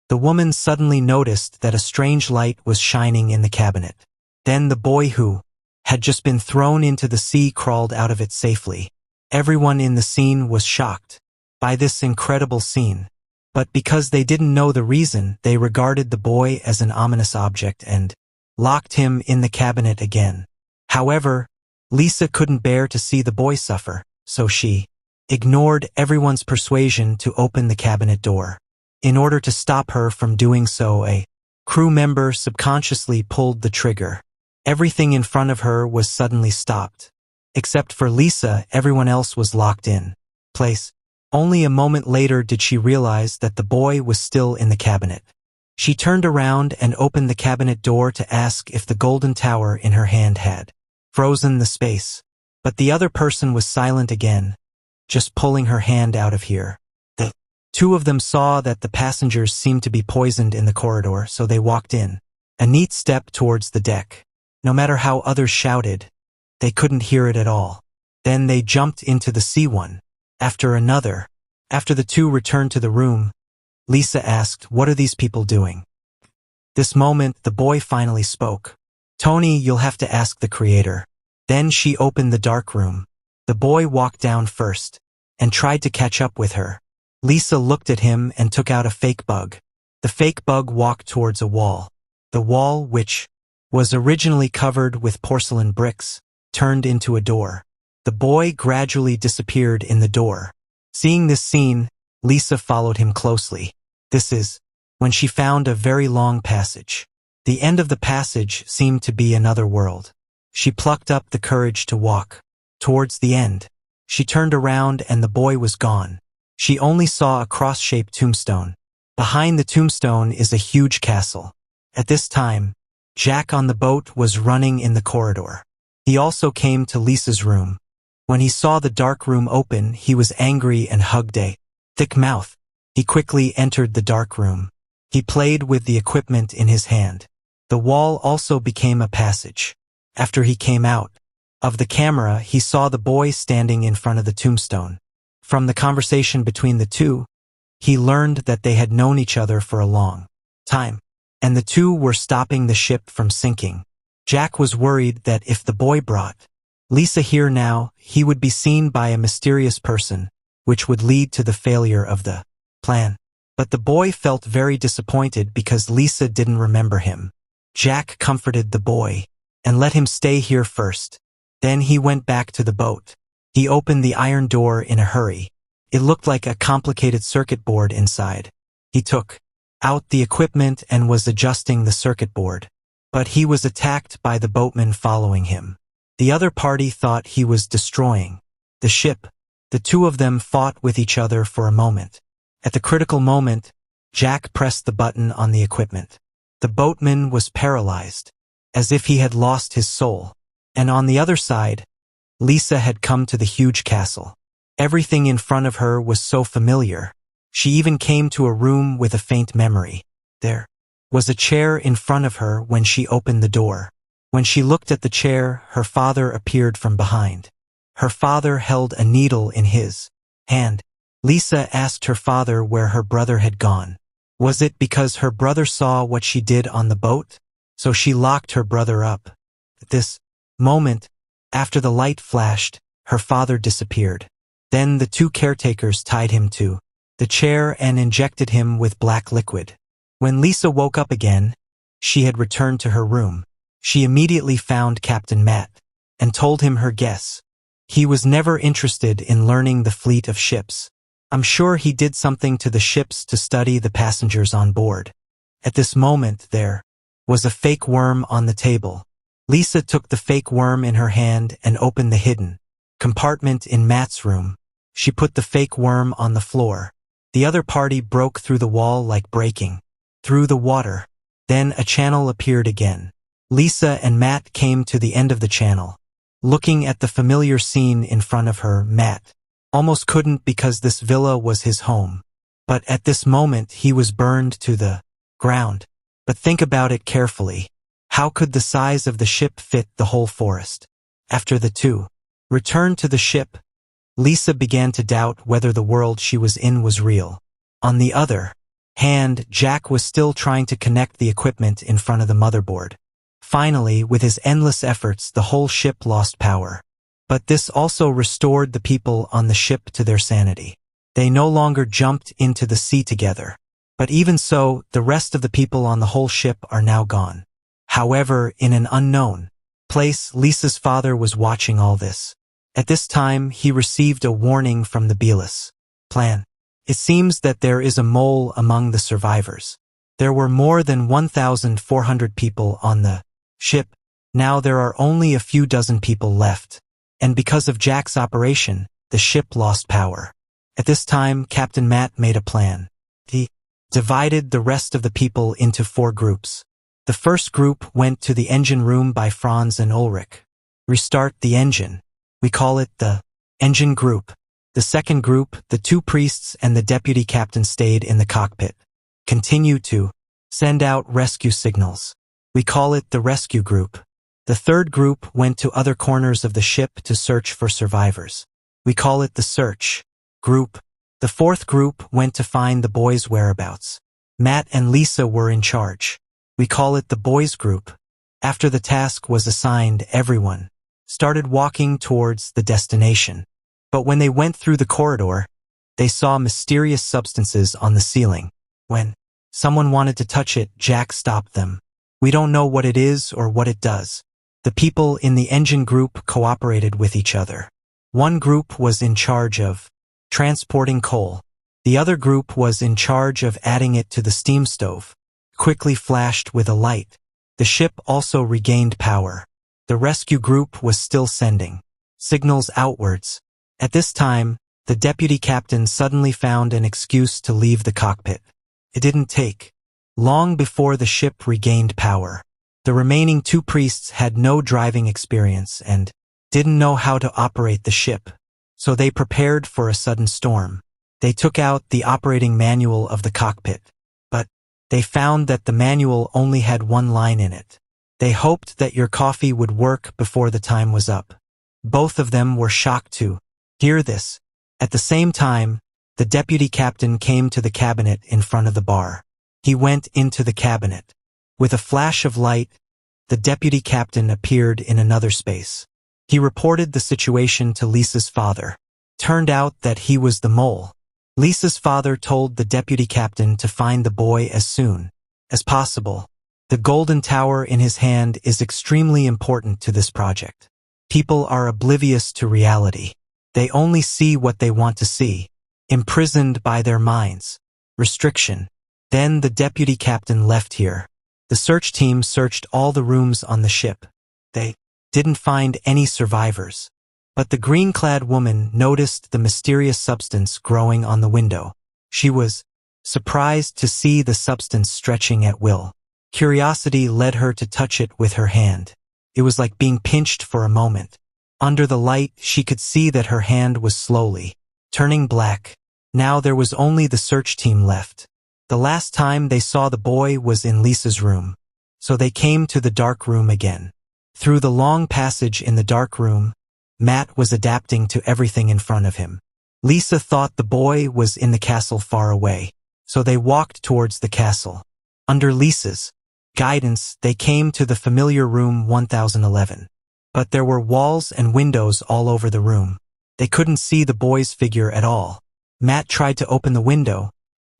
The woman suddenly noticed that a strange light was shining in the cabinet. Then the boy who had just been thrown into the sea crawled out of it safely. Everyone in the scene was shocked by this incredible scene. But because they didn't know the reason, they regarded the boy as an ominous object and locked him in the cabinet again. However, Lisa couldn't bear to see the boy suffer, so she ignored everyone's persuasion to open the cabinet door. In order to stop her from doing so, a crew member subconsciously pulled the trigger. Everything in front of her was suddenly stopped. Except for Lisa, everyone else was locked in place. Only a moment later did she realize that the boy was still in the cabinet. She turned around and opened the cabinet door to ask if the golden tower in her hand had frozen the space. But the other person was silent again, just pulling her hand out of here. The two of them saw that the passengers seemed to be poisoned in the corridor, so they walked in a neat step towards the deck. No matter how others shouted, they couldn't hear it at all. Then they jumped into the sea one after another. After the two returned to the room, Lisa asked, "What are these people doing?" This moment, the boy finally spoke. "Tony, you'll have to ask the creator." Then she opened the dark room. The boy walked down first and tried to catch up with her. Lisa looked at him and took out a fake bug. The fake bug walked towards a wall. The wall, which was originally covered with porcelain bricks, turned into a door. The boy gradually disappeared in the door. Seeing this scene, Lisa followed him closely. This is when she found a very long passage. The end of the passage seemed to be another world. She plucked up the courage to walk towards the end. She turned around and the boy was gone. She only saw a cross-shaped tombstone. Behind the tombstone is a huge castle. At this time, Jack on the boat was running in the corridor. He also came to Lisa's room. When he saw the dark room open, he was angry and hugged a thick mouth. He quickly entered the dark room. He played with the equipment in his hand. The wall also became a passage. After he came out of the camera, he saw the boy standing in front of the tombstone. From the conversation between the two, he learned that they had known each other for a long time, and the two were stopping the ship from sinking. Jack was worried that if the boy brought Lisa here now, he would be seen by a mysterious person, which would lead to the failure of the plan. But the boy felt very disappointed because Lisa didn't remember him. Jack comforted the boy and let him stay here first. Then he went back to the boat. He opened the iron door in a hurry. It looked like a complicated circuit board inside. He took out the equipment and was adjusting the circuit board. But he was attacked by the boatman following him. The other party thought he was destroying the ship. The two of them fought with each other for a moment. At the critical moment, Jack pressed the button on the equipment. The boatman was paralyzed, as if he had lost his soul. And on the other side, Lisa had come to the huge castle. Everything in front of her was so familiar. She even came to a room with a faint memory. There was a chair in front of her when she opened the door. When she looked at the chair, her father appeared from behind. Her father held a needle in his hand. Lisa asked her father where her brother had gone. Was it because her brother saw what she did on the boat? So she locked her brother up. At this moment, after the light flashed, her father disappeared. Then the two caretakers tied him to the chair and injected him with black liquid. When Lisa woke up again, she had returned to her room. She immediately found Captain Matt and told him her guess. He was never interested in learning the fleet of ships. I'm sure he did something to the ships to study the passengers on board. At this moment, there was a fake worm on the table. Lisa took the fake worm in her hand and opened the hidden compartment in Matt's room. She put the fake worm on the floor. The other party broke through the wall like breaking through the water. Then a channel appeared again. Lisa and Matt came to the end of the channel. Looking at the familiar scene in front of her, Matt almost couldn't because this villa was his home. But at this moment he was burned to the ground. But think about it carefully. How could the size of the ship fit the whole forest? After the two returned to the ship, Lisa began to doubt whether the world she was in was real. On the other hand, Jack was still trying to connect the equipment in front of the motherboard. Finally, with his endless efforts, the whole ship lost power. But this also restored the people on the ship to their sanity. They no longer jumped into the sea together. But even so, the rest of the people on the whole ship are now gone. However, in an unknown place, Lisa's father was watching all this. At this time, he received a warning from the Belus plan. It seems that there is a mole among the survivors. There were more than 1,400 people on the ship. Now there are only a few dozen people left. And because of Jack's operation, the ship lost power. At this time, Captain Matt made a plan. He divided the rest of the people into 4 groups. The first group went to the engine room by Franz and Ulrich. Restart the engine. We call it the engine group. The second group, the 2 priests and the deputy captain, stayed in the cockpit. Continue to send out rescue signals. We call it the rescue group. The third group went to other corners of the ship to search for survivors. We call it the search group. The fourth group went to find the boys' whereabouts. Matt and Lisa were in charge. We call it the boys' group. After the task was assigned, everyone started walking towards the destination. But when they went through the corridor, they saw mysterious substances on the ceiling. When someone wanted to touch it, Jack stopped them. We don't know what it is or what it does. The people in the engine group cooperated with each other. One group was in charge of transporting coal. The other group was in charge of adding it to the steam stove. Quickly flashed with a light. The ship also regained power. The rescue group was still sending signals outwards. At this time, the deputy captain suddenly found an excuse to leave the cockpit. It didn't take long before the ship regained power. The remaining 2 priests had no driving experience and didn't know how to operate the ship, so they prepared for a sudden storm. They took out the operating manual of the cockpit, but they found that the manual only had 1 line in it. They hoped that your coffee would work before the time was up. Both of them were shocked to hear this. At the same time, the deputy captain came to the cabinet in front of the bar. He went into the cabinet. With a flash of light, the deputy captain appeared in another space. He reported the situation to Lisa's father. Turned out that he was the mole. Lisa's father told the deputy captain to find the boy as soon as possible. The golden tower in his hand is extremely important to this project. People are oblivious to reality. They only see what they want to see, imprisoned by their minds. Restriction. Then the deputy captain left here. The search team searched all the rooms on the ship. They didn't find any survivors. But the green-clad woman noticed the mysterious substance growing on the window. She was surprised to see the substance stretching at will. Curiosity led her to touch it with her hand. It was like being pinched for a moment. Under the light, she could see that her hand was slowly turning black. Now there was only the search team left. The last time they saw the boy was in Lisa's room. So they came to the dark room again. Through the long passage in the dark room, Matt was adapting to everything in front of him. Lisa thought the boy was in the castle far away, so they walked towards the castle. Under Lisa's guidance, they came to the familiar room 1011. But there were walls and windows all over the room. They couldn't see the boy's figure at all. Matt tried to open the window,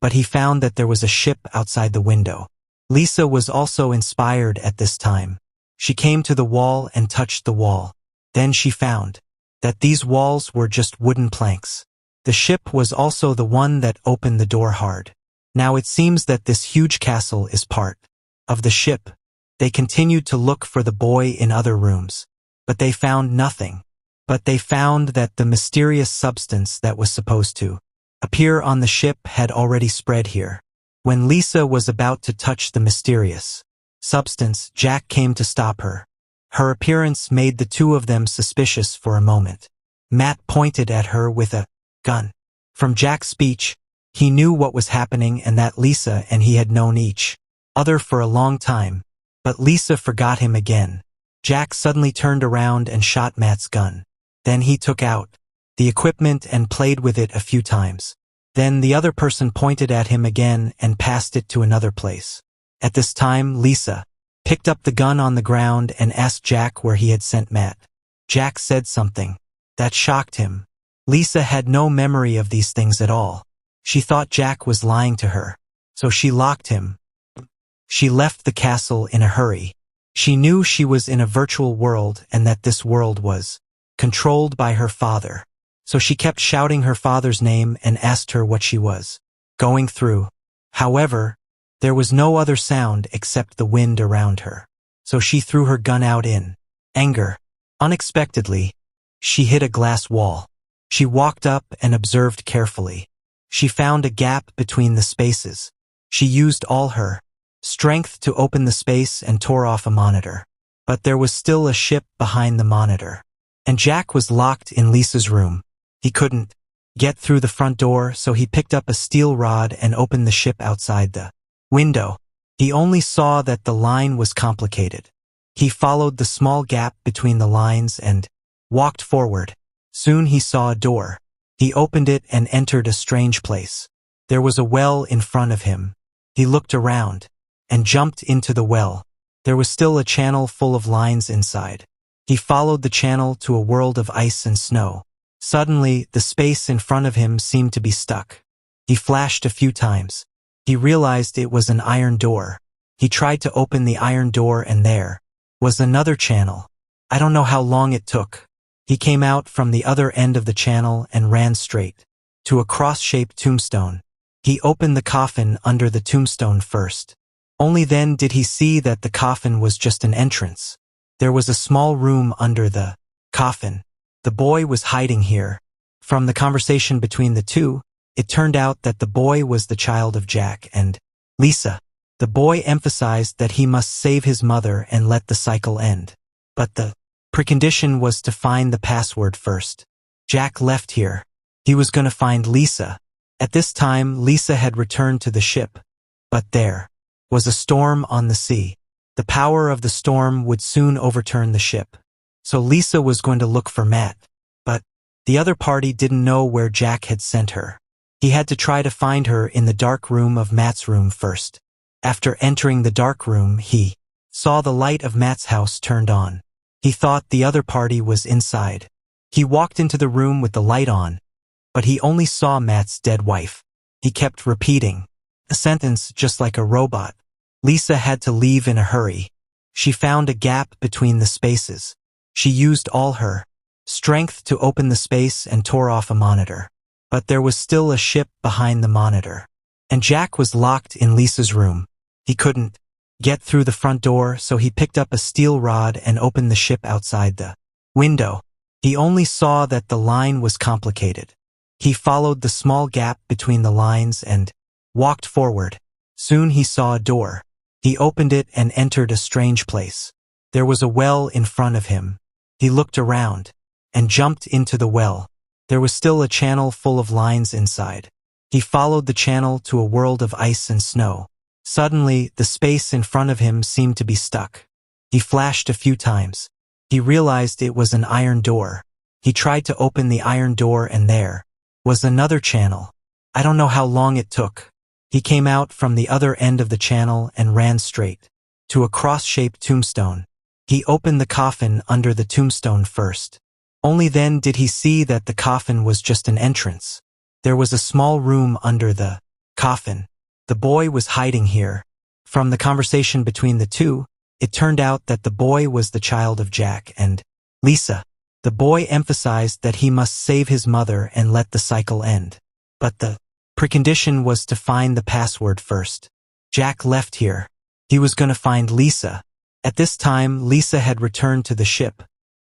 but he found that there was a ship outside the window. Lisa was also inspired at this time. She came to the wall and touched the wall. Then she found that these walls were just wooden planks. The ship was also the one that opened the door hard. Now it seems that this huge castle is part of the ship. They continued to look for the boy in other rooms, but they found nothing. But they found that the mysterious substance that was supposed to appear on the ship had already spread here. When Lisa was about to touch the mysterious substance, Jack came to stop her. Her appearance made the 2 of them suspicious for a moment. Matt pointed at her with a gun. From Jack's speech, he knew what was happening and that Lisa and he had known each other for a long time. But Lisa forgot him again. Jack suddenly turned around and shot Matt's gun. Then he took out the equipment and played with it a few times. Then the other person pointed at him again and passed it to another place. At this time, Lisa picked up the gun on the ground and asked Jack where he had sent Matt. Jack said something that shocked him. Lisa had no memory of these things at all. She thought Jack was lying to her, so she locked him. She left the castle in a hurry. She knew she was in a virtual world and that this world was controlled by her father. So she kept shouting her father's name and asked her what she was going through. However, there was no other sound except the wind around her. So she threw her gun out in anger. Unexpectedly, she hit a glass wall. She walked up and observed carefully. She found a gap between the spaces. She used all her strength to open the space and tore off a monitor. But there was still a ship behind the monitor. And Jack was locked in Lisa's room. He couldn't get through the front door, so he picked up a steel rod and opened the ship outside the window. He only saw that the line was complicated. He followed the small gap between the lines and walked forward. Soon he saw a door. He opened it and entered a strange place. There was a well in front of him. He looked around and jumped into the well. There was still a channel full of lines inside. He followed the channel to a world of ice and snow. Suddenly, the space in front of him seemed to be stuck. He flashed a few times. He realized it was an iron door. He tried to open the iron door and there was another channel. I don't know how long it took. He came out from the other end of the channel and ran straight to a cross-shaped tombstone. He opened the coffin under the tombstone first. Only then did he see that the coffin was just an entrance. There was a small room under the coffin. The boy was hiding here. From the conversation between the two, it turned out that the boy was the child of Jack and Lisa. The boy emphasized that he must save his mother and let the cycle end. But the precondition was to find the password first. Jack left here. He was going to find Lisa. At this time, Lisa had returned to the ship. But there was a storm on the sea. The power of the storm would soon overturn the ship. So Lisa was going to look for Matt. But the other party didn't know where Jack had sent her. He had to try to find her in the dark room of Matt's room first. After entering the dark room, he saw the light of Matt's house turned on. He thought the other party was inside. He walked into the room with the light on, but he only saw Matt's dead wife. He kept repeating a sentence just like a robot. Lisa had to leave in a hurry. She found a gap between the spaces. She used all her strength to open the space and tore off a monitor. But there was still a ship behind the monitor. And Jack was locked in Lisa's room. He couldn't get through the front door, so he picked up a steel rod and opened the ship outside the window. He only saw that the line was complicated. He followed the small gap between the lines and walked forward. Soon he saw a door. He opened it and entered a strange place. There was a well in front of him. He looked around and jumped into the well. There was still a channel full of lines inside. He followed the channel to a world of ice and snow. Suddenly, the space in front of him seemed to be stuck. He flashed a few times. He realized it was an iron door. He tried to open the iron door and there was another channel. I don't know how long it took. He came out from the other end of the channel and ran straight to a cross-shaped tombstone. He opened the coffin under the tombstone first. Only then did he see that the coffin was just an entrance. There was a small room under the coffin. The boy was hiding here. From the conversation between the two, it turned out that the boy was the child of Jack and Lisa. The boy emphasized that he must save his mother and let the cycle end. But the precondition was to find the password first. Jack left here. He was going to find Lisa. At this time, Lisa had returned to the ship.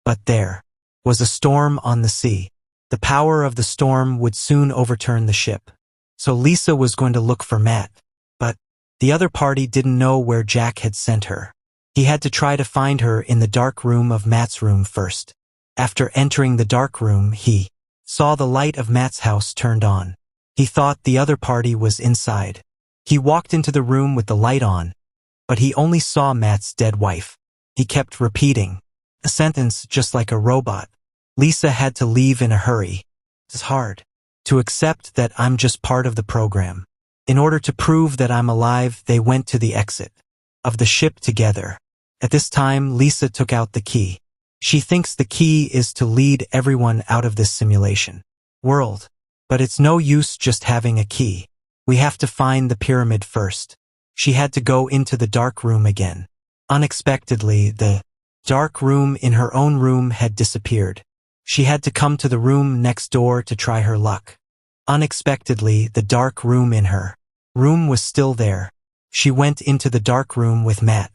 But there was a storm on the sea. The power of the storm would soon overturn the ship. So Lisa was going to look for Matt. But the other party didn't know where Jack had sent her. He had to try to find her in the dark room of Matt's room first. After entering the dark room, he saw the light of Matt's house turned on. He thought the other party was inside. He walked into the room with the light on, but he only saw Matt's dead wife. He kept repeating a sentence just like a robot. Lisa had to leave in a hurry. It's hard to accept that I'm just part of the program. In order to prove that I'm alive, they went to the exit of the ship together. At this time, Lisa took out the key. She thinks the key is to lead everyone out of this simulation world. But it's no use just having a key. We have to find the pyramid first. She had to go into the dark room again. Unexpectedly, the dark room in her own room had disappeared. She had to come to the room next door to try her luck. Unexpectedly, the dark room in her room was still there. She went into the dark room with Matt.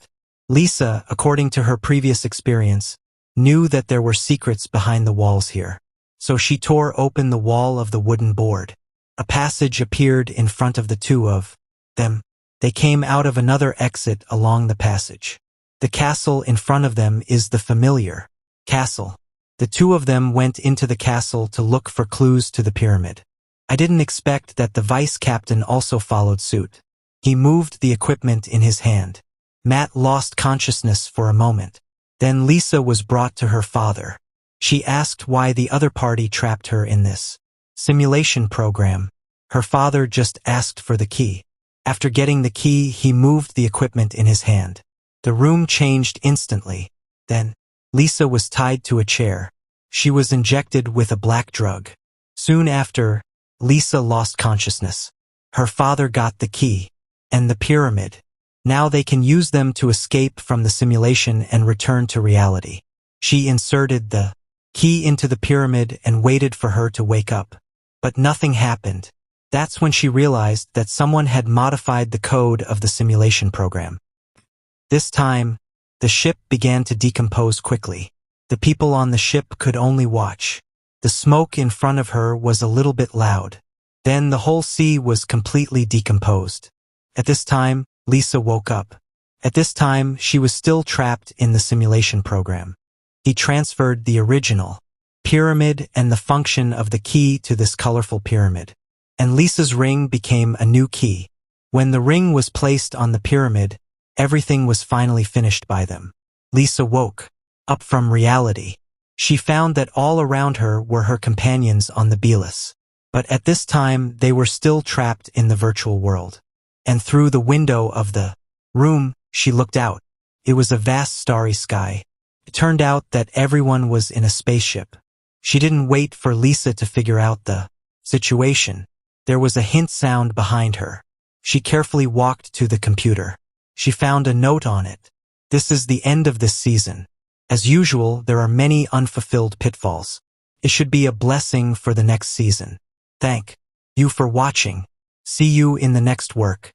Lisa, according to her previous experience, knew that there were secrets behind the walls here. So she tore open the wall of the wooden board. A passage appeared in front of the two of them. They came out of another exit along the passage. The castle in front of them is the familiar castle. The two of them went into the castle to look for clues to the pyramid. I didn't expect that the vice captain also followed suit. He moved the equipment in his hand. Matt lost consciousness for a moment. Then Lisa was brought to her father. She asked why the other party trapped her in this simulation program. Her father just asked for the key. After getting the key, he moved the equipment in his hand. The room changed instantly. Then, Lisa was tied to a chair. She was injected with a black drug. Soon after, Lisa lost consciousness. Her father got the key and the pyramid. Now they can use them to escape from the simulation and return to reality. She inserted the key into the pyramid and waited for her to wake up. But nothing happened. That's when she realized that someone had modified the code of the simulation program. This time, the ship began to decompose quickly. The people on the ship could only watch. The smoke in front of her was a little bit loud. Then the whole sea was completely decomposed. At this time, Lisa woke up. At this time, she was still trapped in the simulation program. He transferred the original pyramid and the function of the key to this colorful pyramid. And Lisa's ring became a new key. When the ring was placed on the pyramid, everything was finally finished by them. Lisa woke up from reality. She found that all around her were her companions on the Belus. But at this time, they were still trapped in the virtual world. And through the window of the room, she looked out. It was a vast starry sky. It turned out that everyone was in a spaceship. She didn't wait for Lisa to figure out the situation. There was a hint sound behind her. She carefully walked to the computer. She found a note on it. This is the end of this season. As usual, there are many unfulfilled pitfalls. It should be a blessing for the next season. Thank you for watching. See you in the next work.